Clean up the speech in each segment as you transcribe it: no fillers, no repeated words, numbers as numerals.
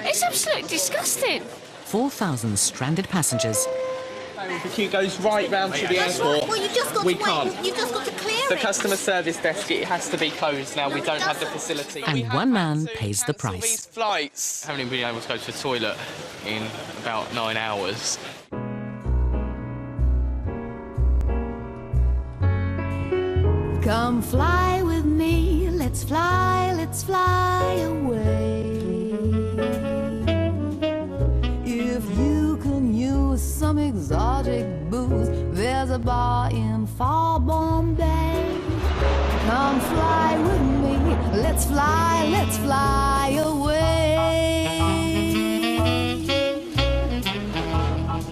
It's absolutely disgusting. 4,000 stranded passengers. The queue goes right round to the airport. Well, you've just got we to can't. wait. You've just got to clear The it. customer service desk, it has to be closed now. We don't have the facility. And one man pays the price. These flights. Haven't even been able to go to the toilet in about 9 hours. Come fly with me, let's fly away. If you can use some exotic booze, there's a bar in far Bombay. Come fly with me, let's fly away.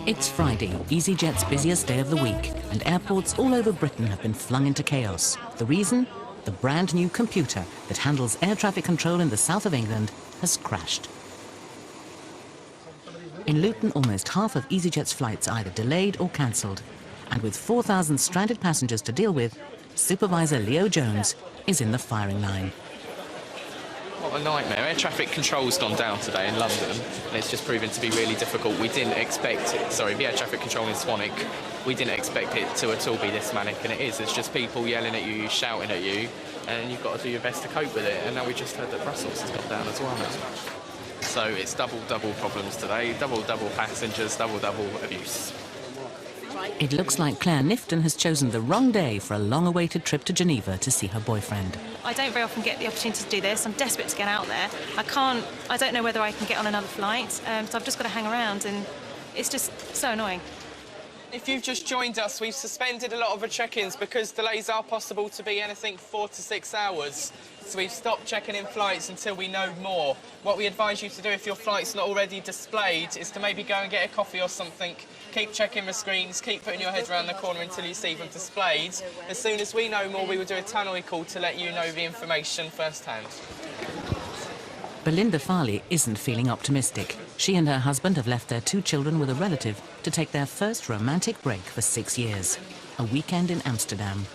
It's Friday, Easyjet's busiest day of the week, and airports all over Britain have been flung into chaos. The reason? The brand new computer that handles air traffic control in the south of England has crashed. In Luton, almost half of Easyjet's flights are either delayed or cancelled. And with 4,000 stranded passengers to deal with, Supervisor Leo Jones is in the firing line. What a nightmare. Air traffic control's gone down today in London, and it's just proven to be really difficult. We didn't expect it. Sorry, the air traffic control in Swanwick, we didn't expect it to at all be this manic, and it is. It's just people yelling at you, shouting at you, and you've got to do your best to cope with it. And now we just heard that Brussels has gone down as well. So it's double problems today, double passengers, double abuse. It looks like Claire Nifton has chosen the wrong day for a long-awaited trip to Geneva to see her boyfriend. I don't very often get the opportunity to do this. I'm desperate to get out there. I don't know whether I can get on another flight, so I've just got to hang around, and it's just so annoying. If you've just joined us, we've suspended a lot of our check-ins because delays are possible to be anything 4 to 6 hours. So we've stopped checking in flights until we know more. What we advise you to do if your flight's not already displayed is to maybe go and get a coffee or something. Keep checking the screens, keep putting your head around the corner until you see them displayed. As soon as we know more, we will do a tannoy call to let you know the information firsthand. Belinda Farley isn't feeling optimistic. She and her husband have left their 2 children with a relative to take their first romantic break for 6 years. A weekend in Amsterdam.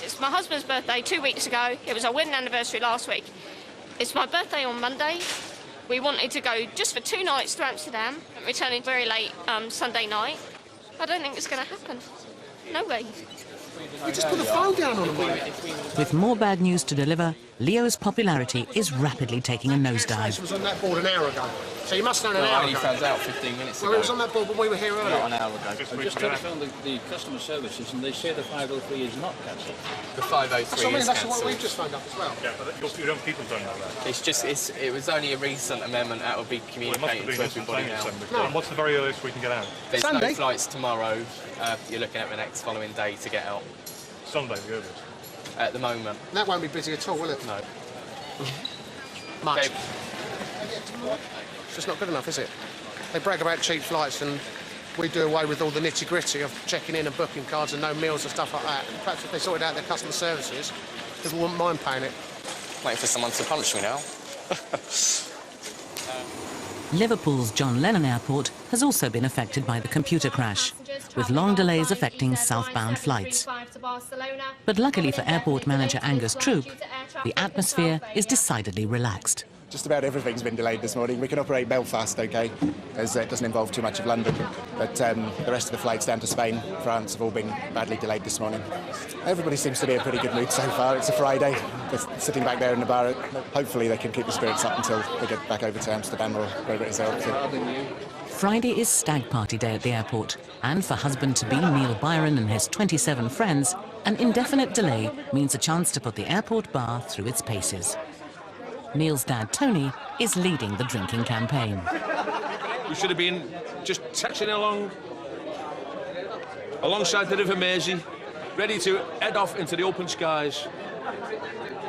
It's my husband's birthday 2 weeks ago. It was our wedding anniversary last week. It's my birthday on Monday. We wanted to go just for 2 nights to Amsterdam, returning very late Sunday night. I don't think it's going to happen. No way. You just put the phone down on him. With more bad news to deliver, Leo's popularity is rapidly taking a nosedive. It was on that board an hour ago, so you must know an hour I only ago. found out 15 minutes ago. Well, it was on that board when we were here earlier. Not an hour ago. I just telephoned the customer services and they say the 503 is not cancelled. The 503 That's what I mean, is that's what cancelled. we've just phoned up as well. Yeah, but your own people don't know that. It's just, it was only a recent amendment that will be communicated to everybody now. No. And what's the very earliest we can get out? There's Sunday. no flights tomorrow. You're looking at the next following day to get out. Sunday, the earliest. At the moment. That won't be busy at all, will it? No. Much. Okay. It's just not good enough, is it? They brag about cheap flights and we do away with all the nitty-gritty of checking in and booking cards and no meals and stuff like that. Perhaps if they sorted out their customer services, people wouldn't mind paying it. Waiting for someone to punch me now. Liverpool's John Lennon Airport has also been affected by the computer crash, with long delays affecting southbound flights. But luckily for airport manager Angus Troop, the atmosphere is decidedly relaxed. Just about everything's been delayed this morning. We can operate Belfast OK, as it doesn't involve too much of London. But the rest of the flights down to Spain, France have all been badly delayed this morning. Everybody seems to be in a pretty good mood so far. It's a Friday. They're sitting back there in the bar. Hopefully they can keep the spirits up until they get back over to Amsterdam or wherever it is they're up to. Friday is stag party day at the airport, and for husband-to-be Neil Byron and his 27 friends, an indefinite delay means a chance to put the airport bar through its paces. Neil's dad, Tony, is leading the drinking campaign. We should have been just taxiing along, alongside the River Mersey, ready to head off into the open skies,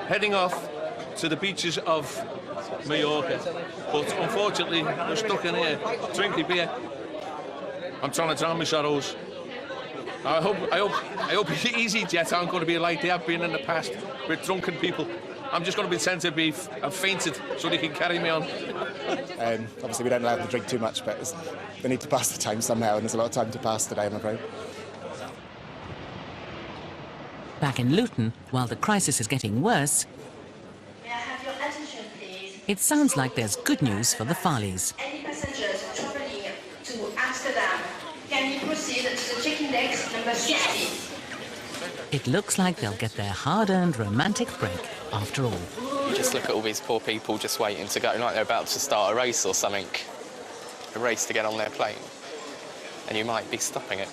heading off to the beaches of Mallorca. But unfortunately, we're stuck in here, drinking beer. I'm trying to drown my sorrows. I hope Easyjet aren't going to be like they have been in the past with drunken people. I'm just going to pretend to be fainted so they can carry me on. Obviously, we don't allow them to drink too much, but they need to pass the time somehow, and there's a lot of time to pass today, I'm afraid. Back in Luton, while the crisis is getting worse, May I have your attention, please? It sounds like there's good news for the Farleys. Any passengers traveling to Amsterdam, can you proceed to the check-in desk number 60? It looks like they'll get their hard-earned romantic break after all. You just look at all these poor people just waiting to go, like they're about to start a race or something. A race to get on their plane. And you might be stopping it.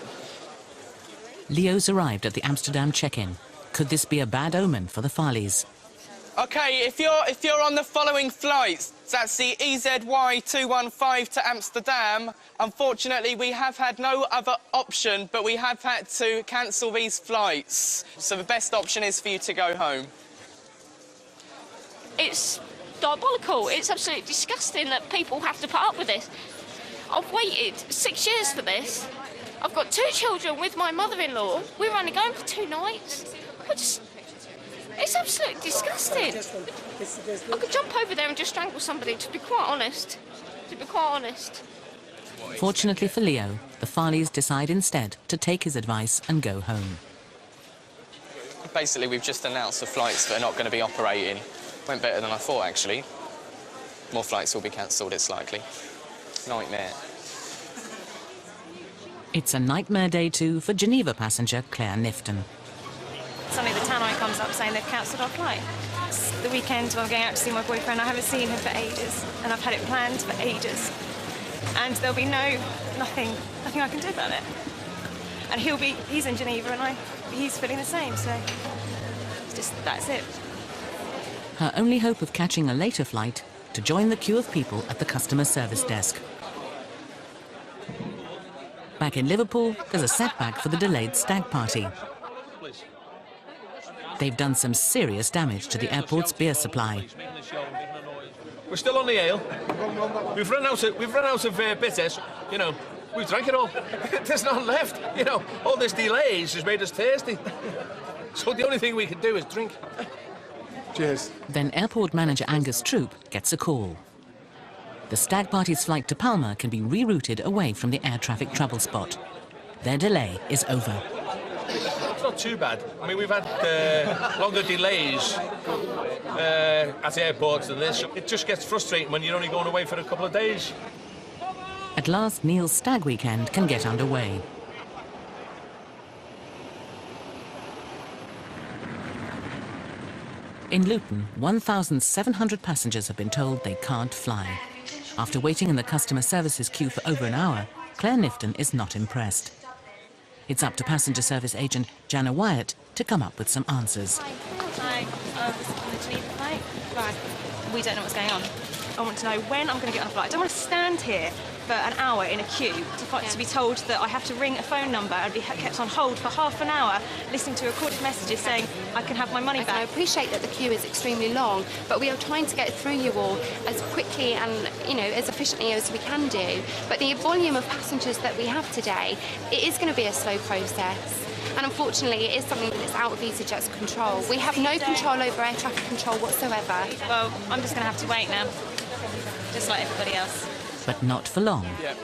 Leo's arrived at the Amsterdam check-in. Could this be a bad omen for the Farleys? OK, if you're on the following flights, that's the EZY215 to Amsterdam. Unfortunately, we have had no other option, but we have had to cancel these flights. So the best option is for you to go home. It's diabolical. It's absolutely disgusting that people have to put up with this. I've waited 6 years for this. I've got 2 children with my mother-in-law. We're only going for 2 nights. It's absolutely disgusting. I could jump over there and just strangle somebody, to be quite honest. Fortunately for Leo, the Farleys decide instead to take his advice and go home. Basically, we've just announced the flights that are not going to be operating. Went better than I thought, actually. More flights will be cancelled, it's likely. Nightmare. It's a nightmare day too for Geneva passenger Claire Nifton. Suddenly the tannoy comes up saying they've cancelled our flight. It's the weekend when I'm going out to see my boyfriend. I haven't seen him for ages, and I've had it planned for ages. And there'll be nothing I can do about it. And he's in Geneva and he's feeling the same, so that's it. Her only hope of catching a later flight to join the queue of people at the customer service desk. Back in Liverpool, there's a setback for the delayed stag party. They've done some serious damage to the airport's beer supply. We're still on the ale. We've run out of bitters. You know, we've drank it all. There's none left. You know, all this delays has made us thirsty. So the only thing we can do is drink. Cheers. Then airport manager Angus Troop gets a call. The stag party's flight to Palma can be rerouted away from the air traffic trouble spot. Their delay is over. It's not too bad. I mean, we've had longer delays at airports than this. It just gets frustrating when you're only going away for a couple of days. At last, Neil's stag weekend can get underway. In Luton, 1,700 passengers have been told they can't fly. After waiting in the customer services queue for over an hour, Claire Nifton is not impressed. It's up to passenger service agent Jana Wyatt to come up with some answers. Hi. On the Geneva flight. Right. We don't know what's going on. I want to know when I'm going to get on a flight. I don't want to stand here for an hour in a queue to be told that I have to ring a phone number and be kept on hold for half an hour listening to recorded messages saying I can have my money back. I appreciate that the queue is extremely long, but we are trying to get through you all as quickly and, as efficiently as we can do. But the volume of passengers that we have today, it is going to be a slow process. And unfortunately, it is something that's out of Easyjet's control. We have no control over air traffic control whatsoever. Well, I'm just going to have to wait now, just like everybody else. But not for long. Yeah.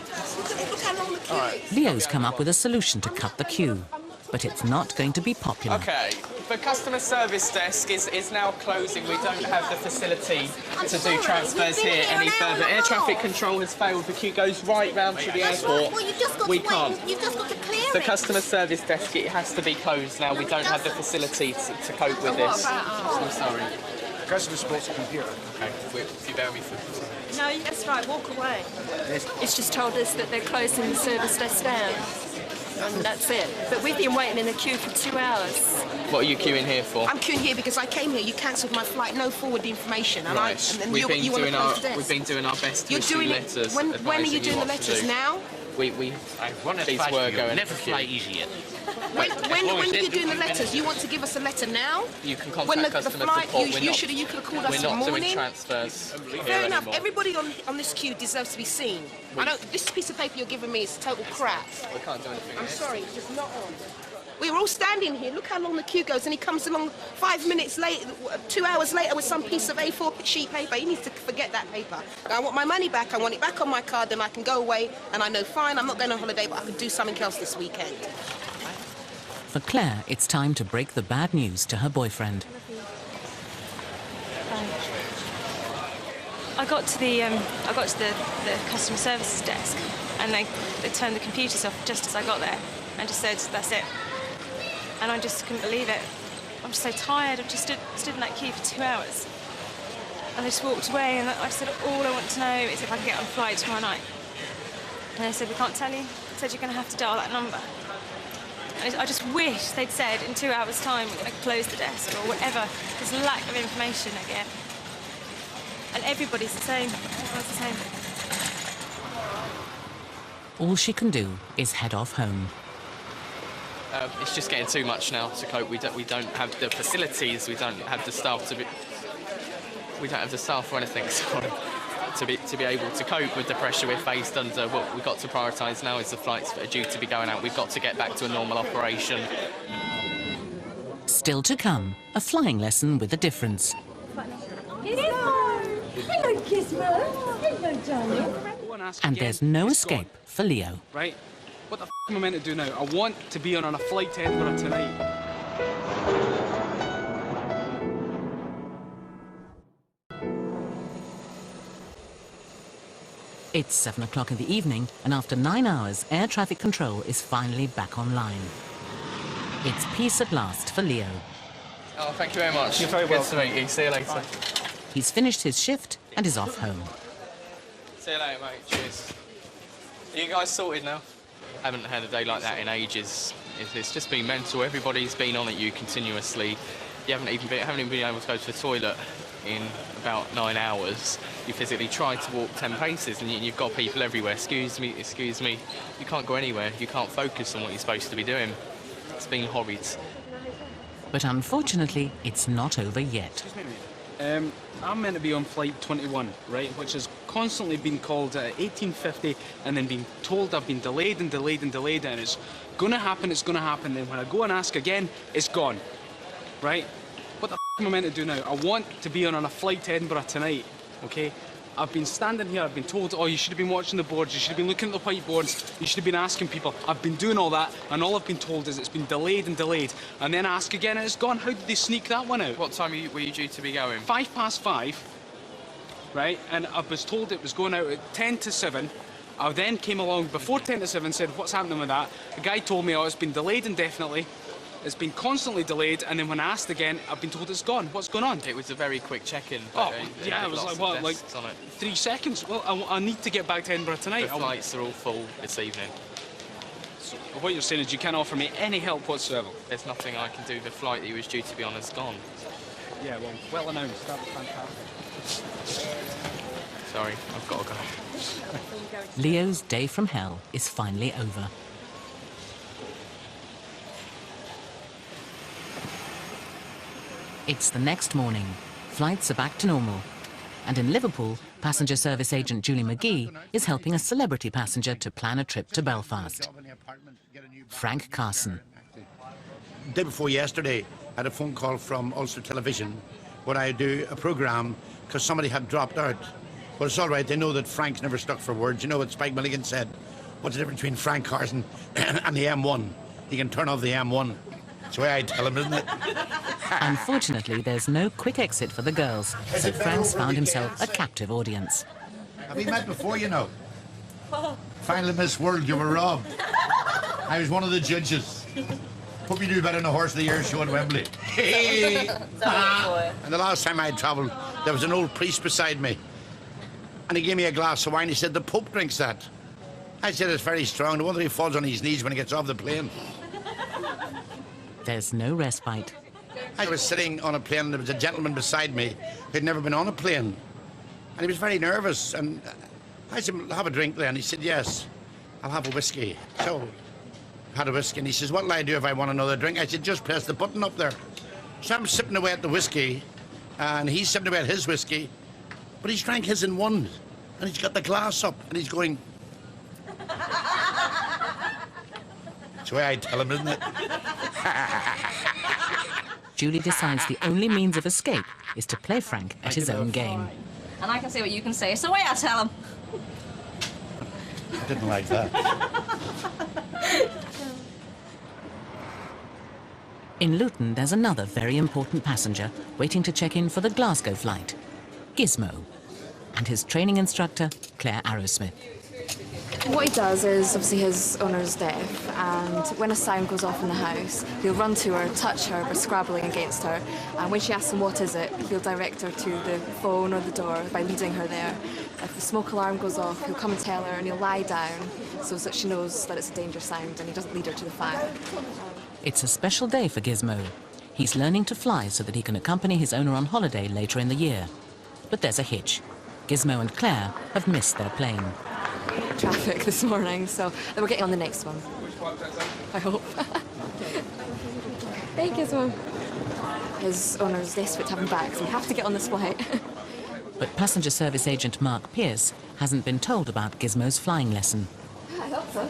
Leo's come up with a solution to cut the queue, but it's not going to be popular. OK, the customer service desk is now closing. We don't have the facility to do transfers here any further. Air traffic control has failed. The queue goes right round to the airport. We can't. You've just got to clear it. The customer service desk, it has to be closed now. We don't have the facility to cope with this. I'm sorry. Customer support's a computer. OK, if you bear me for... No, that's right, walk away. It's just told us that they're closing the service desk down. And that's it. But we've been waiting in a queue for 2 hours. What are you queuing here for? I'm queuing here because I came here. You cancelled my flight, no forward information. And Right. We've been doing our best to issue letters. When are you doing the letters now? These were going. Never fly Easyjet. When are you doing the letters? You want to give us a letter now? You can contact customer support. You could have called us in the We're not morning. doing transfers. Fair enough. Everybody on this queue deserves to be seen. This piece of paper you're giving me is total crap. We can't do anything. I'm sorry, it's just not on. We were all standing here. Look how long the queue goes, and he comes along 5 minutes late, 2 hours later with some piece of A4 sheet paper. He needs to forget that paper. I want my money back. I want it back on my card, then I can go away. And I know, fine, I'm not going on holiday, but I could do something else this weekend. For Claire, it's time to break the bad news to her boyfriend. I got to the customer services desk, and they turned the computers off just as I got there, and just said, "That's it." And I just couldn't believe it. I'm just so tired. I've just stood in that queue for 2 hours, and they just walked away. And I said, "All I want to know is if I can get on a flight tomorrow night." And they said, "We can't tell you." They said, "You're going to have to dial that number." And I just wish they'd said in 2 hours' time we're going to close the desk or whatever. There's a lack of information again. And everybody's the same. Everyone's the same. All she can do is head off home. It's just getting too much now to cope. We don't have the facilities. We don't have the staff we don't have the staff or anything. Sorry. To be able to cope with the pressure we're faced under. What we've got to prioritise now is the flights that are due to be going out. We've got to get back to a normal operation. Still to come, a flying lesson with a difference. Hello! Hello, Gizmo! Hello, darling. And there's no escape for Leo. Right? What the f*** am I meant to do now? I want to be on a flight to Edinburgh tonight. It's 7 o'clock in the evening, and after 9 hours, air traffic control is finally back online. It's peace at last for Leo. Oh, thank you very much. You're very welcome. Good to meet you. See you later. He's finished his shift and is off home. See you later, mate. Cheers. Are you guys sorted now? Haven't had a day like that in ages. It's just been mental. Everybody's been on at you continuously. You haven't even been able to go to the toilet in about 9 hours. You physically tried to walk 10 paces and you've got people everywhere. Excuse me. You can't go anywhere. You can't focus on what you're supposed to be doing. It's been horrid. But unfortunately, it's not over yet. I'm meant to be on flight 21, right, which has constantly been called at 1850 and then been told I've been delayed and delayed and delayed, and it's going to happen, then when I go and ask again, it's gone, right? What the f*** am I meant to do now? I want to be on a flight to Edinburgh tonight, okay? I've been standing here, I've been told, oh, you should have been watching the boards, you should have been looking at the whiteboards, you should have been asking people. I've been doing all that, and all I've been told is it's been delayed and delayed, and then I ask again and it's gone. How did they sneak that one out? What time were you due to be going? 5:05, right? And I was told it was going out at 10 to 7. I then came along before 10 to 7 and said, what's happening with that? The guy told me, oh, it's been delayed indefinitely. It's been constantly delayed, and then when I asked again, I've been told it's gone. What's going on? It was a very quick check-in. Oh, yeah, it was like, what, like 3 seconds? Well, I need to get back to Edinburgh tonight. The flights are all full this evening. So what you're saying is you can't offer me any help whatsoever? There's nothing I can do. The flight that he was due to be on has gone. Yeah, well announced. That was fantastic. Sorry, I've got to go. Leo's day from hell is finally over. It's the next morning. Flights are back to normal. And in Liverpool, passenger service agent Julie McGee is helping a celebrity passenger to plan a trip to Belfast. Frank Carson. The day before yesterday, I had a phone call from Ulster Television where I do a programme because somebody had dropped out. But it's all right, they know that Frank's never stuck for words. You know what Spike Milligan said? What's the difference between Frank Carson and the M1? He can turn off the M1. That's the way I tell him, isn't it? Unfortunately, there's no quick exit for the girls, so Frank's found himself a captive audience. Have we met before, you know? Finally, Miss World, you were robbed. I was one of the judges. Hope you do better than the Horse of the Year show at Wembley. And the last time I travelled, there was an old priest beside me. And he gave me a glass of wine. He said, the Pope drinks that. I said, it's very strong. No wonder he falls on his knees when he gets off the plane. There's no respite. I was sitting on a plane and there was a gentleman beside me who'd never been on a plane. And he was very nervous. And I said, have a drink then? He said, yes, I'll have a whiskey. So I had a whiskey and he says, what'll I do if I want another drink? I said, just press the button up there. So I'm sipping away at the whiskey and he's sipping away at his whiskey, but he's drank his in one and he's got the glass up and he's going. That's the way I tell him, isn't it? Julie decides the only means of escape is to play Frank at his own game. And I can say what you can say, so wait, I tell him. I didn't like that. In Luton, there's another very important passenger waiting to check in for the Glasgow flight, Gizmo. and his training instructor, Claire Arrowsmith. What he does is, obviously his owner's deaf, and when a sound goes off in the house, he'll run to her, touch her by scrabbling against her, and when she asks him what is it, he'll direct her to the phone or the door by leading her there. If the smoke alarm goes off, he'll come and tell her, and he'll lie down so that she knows that it's a danger sound and he doesn't lead her to the fire. It's a special day for Gizmo. He's learning to fly so that he can accompany his owner on holiday later in the year. But there's a hitch. Gizmo and Claire have missed their plane. Traffic this morning, so then we're getting on the next one. I hope. Hey, Gizmo. His owner's desperate to have him back, so we have to get on this flight. But passenger service agent Mark Pierce hasn't been told about Gizmo's flying lesson. I hope so.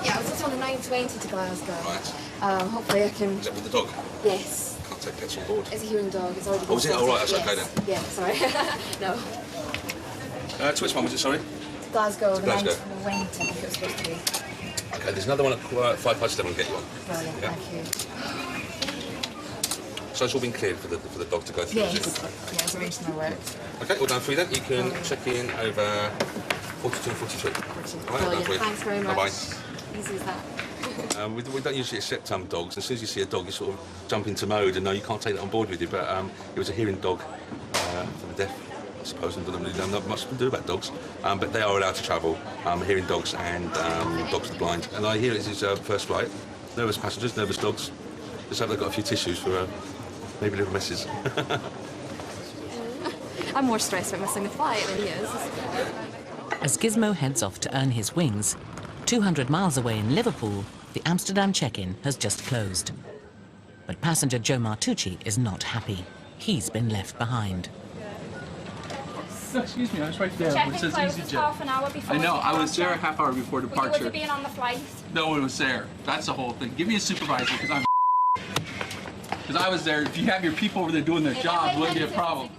Yeah, I was just on the 9:20 to Glasgow. Right. Hopefully I can... Is that with the dog? Yes. Can't take pets on board. It's a hearing dog. It's already been Oh, is it? Oh, right, that's yes. okay then. Yeah, sorry. No. To which one was it, sorry? Glasgow, To Glasgow. 9:20 I think it was supposed to be. Okay, there's another one at 7:05 will get you on. Brilliant, Yeah. thank you. So it's all been cleared for the dog to go through, Yes. is it? Yeah, it's arranged in my work. Okay, all done for you then. You can check in over 42 and 43. All right, all done for you. Thanks very much. Bye-bye. Easy as that. We don't usually accept dogs. As soon as you see a dog, you sort of jump into mode and no, you can't take that on board with you. But it was a hearing dog for the deaf, I suppose, and don't really know much to do about dogs. But they are allowed to travel, hearing dogs and dogs for the blind. And I hear it's his first flight. Nervous passengers, nervous dogs. Just hope they've got a few tissues for maybe little messes. I'm more stressed about missing the flight than he is. As Gizmo heads off to earn his wings, 200 miles away in Liverpool, the Amsterdam check-in has just closed. But passenger Joe Martucci is not happy. He's been left behind. No, excuse me, I was right there. Check-in It says closes Easyjet. half an hour before I know, I was there a departure. half hour before Would departure. you have been on the flight? No one was there. That's the whole thing. Give me a supervisor, because I'm because I was there. If you have your people over there doing their job, it wouldn't be a problem.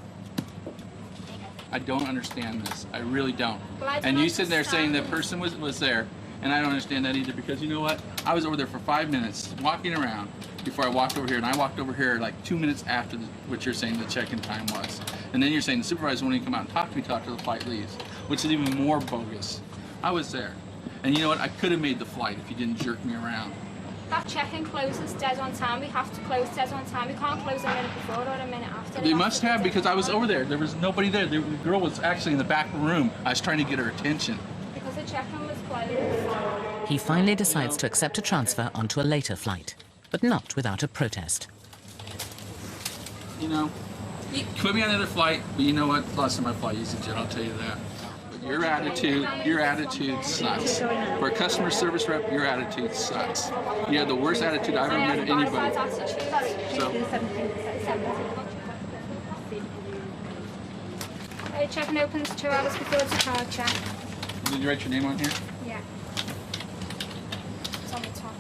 I don't understand this. I really don't. Well, I don't And you sitting there saying understand. that person was there, and I don't understand that either, because you know what? I was over there for 5 minutes walking around before I walked over here, and I walked over here like 2 minutes after what you're saying the check-in time was. And then you're saying the supervisor won't even come out and talk to me till after the flight leaves, which is even more bogus. I was there. And you know what? I could have made the flight if you didn't jerk me around. That check-in closes dead on time. We have to close dead on time. We can't close a minute before or a minute after. They must have, because I was over there. There was nobody there. The girl was actually in the back room. I was trying to get her attention. Because the check-in was closed. He finally decides to accept a transfer onto a later flight, but not without a protest. You know, put me on another flight, but you know what? Last time I fly Easyjet, I'll tell you that. But your attitude sucks. For a customer service rep, your attitude sucks. You have the worst attitude I've ever met of anybody. So, Check-in opens 2 hours before departure. did you write your name on here? Yeah. It's on the top.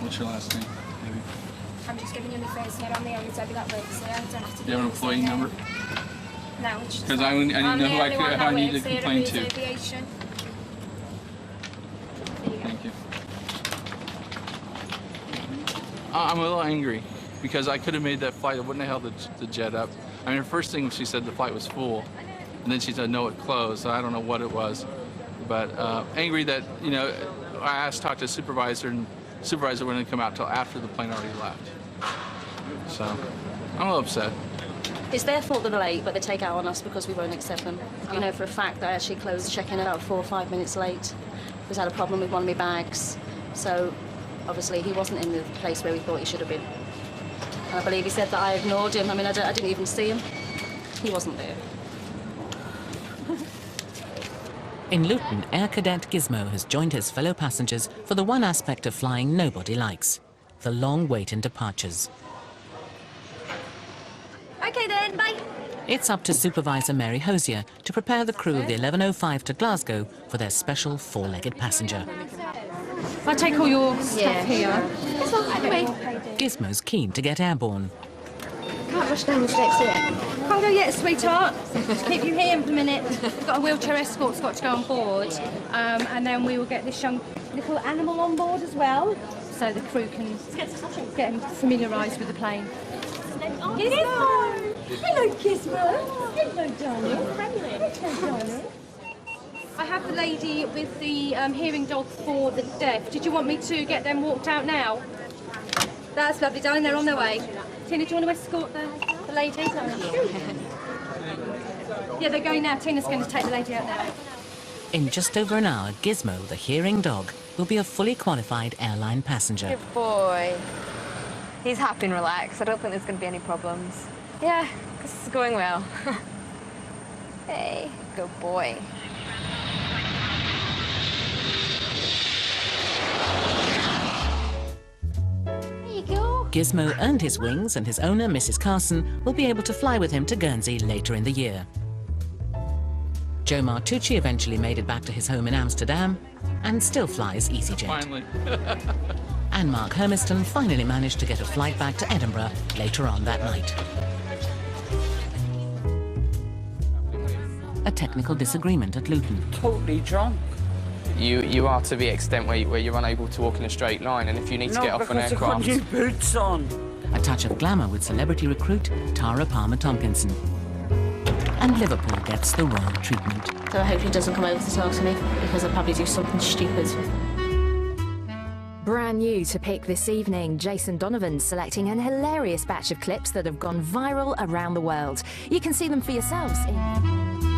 What's your last name? Maybe. I'm just giving you my first name. I'm the only Debbie that works here. I don't have to Do you have an employee number? No, it's just... Because I need to know who I need to complain to. Aviation. Thank you. I'm a little angry because I could have made that flight. I wouldn't have held the jet up. I mean, the first thing she said the flight was full, and then she said no, it closed. So I don't know what it was, but angry that, you know, I asked to talk to the supervisor, and the supervisor wouldn't come out till after the plane already left. So I'm a little upset. It's their fault that they're late, but they take out on us because we won't accept them. I know for a fact that I actually closed the check-in about 4 or 5 minutes late. We've had a problem with one of my bags, so obviously he wasn't in the place where we thought he should have been. And I believe he said that I ignored him. I mean, I didn't even see him. He wasn't there. In Luton, Air Cadet Gizmo has joined his fellow passengers for the one aspect of flying nobody likes, the long wait in departures. Okay then, bye. It's up to Supervisor Mary Hosier to prepare the crew of the 11:05 to Glasgow for their special four-legged passenger. If I take all your stuff here. Gizmo's keen to get airborne. Can't rush down the steps yet. Can't go yet, sweetheart. Just keep you here for a minute. We've got a wheelchair escort that's got to go on board. And then we will get this young little animal on board as well, so the crew can get him familiarised with the plane. Gizmo! Hello, Gizmo. Hello, darling. Hello, darling. I have the lady with the hearing dog for the deaf. Did you want me to get them walked out now? That's lovely, darling. They're on their way. Tina, do you want to escort the lady? Yeah, they're going now. Tina's going to take the lady out now. In just over an hour, Gizmo, the hearing dog, will be a fully qualified airline passenger. Good boy. He's happy and relaxed. I don't think there's going to be any problems. Yeah, this is going well. Hey, good boy. There you go. Gizmo earned his wings, and his owner, Mrs. Carson, will be able to fly with him to Guernsey later in the year. Joe Martucci eventually made it back to his home in Amsterdam and still flies Easyjet. Finally. And Mark Hermiston finally managed to get a flight back to Edinburgh later on that night. A technical disagreement at Luton. Totally drunk. You are to the extent where you're unable to walk in a straight line, and if you need to get off an aircraft... I've got new boots on. A touch of glamour with celebrity recruit Tara Palmer-Tomkinson. And Liverpool gets the royal treatment. So I hope he doesn't come over to talk to me, because I'll probably do something stupid. Brand new to pick this evening, Jason Donovan's selecting an hilarious batch of clips that have gone viral around the world. You can see them for yourselves in...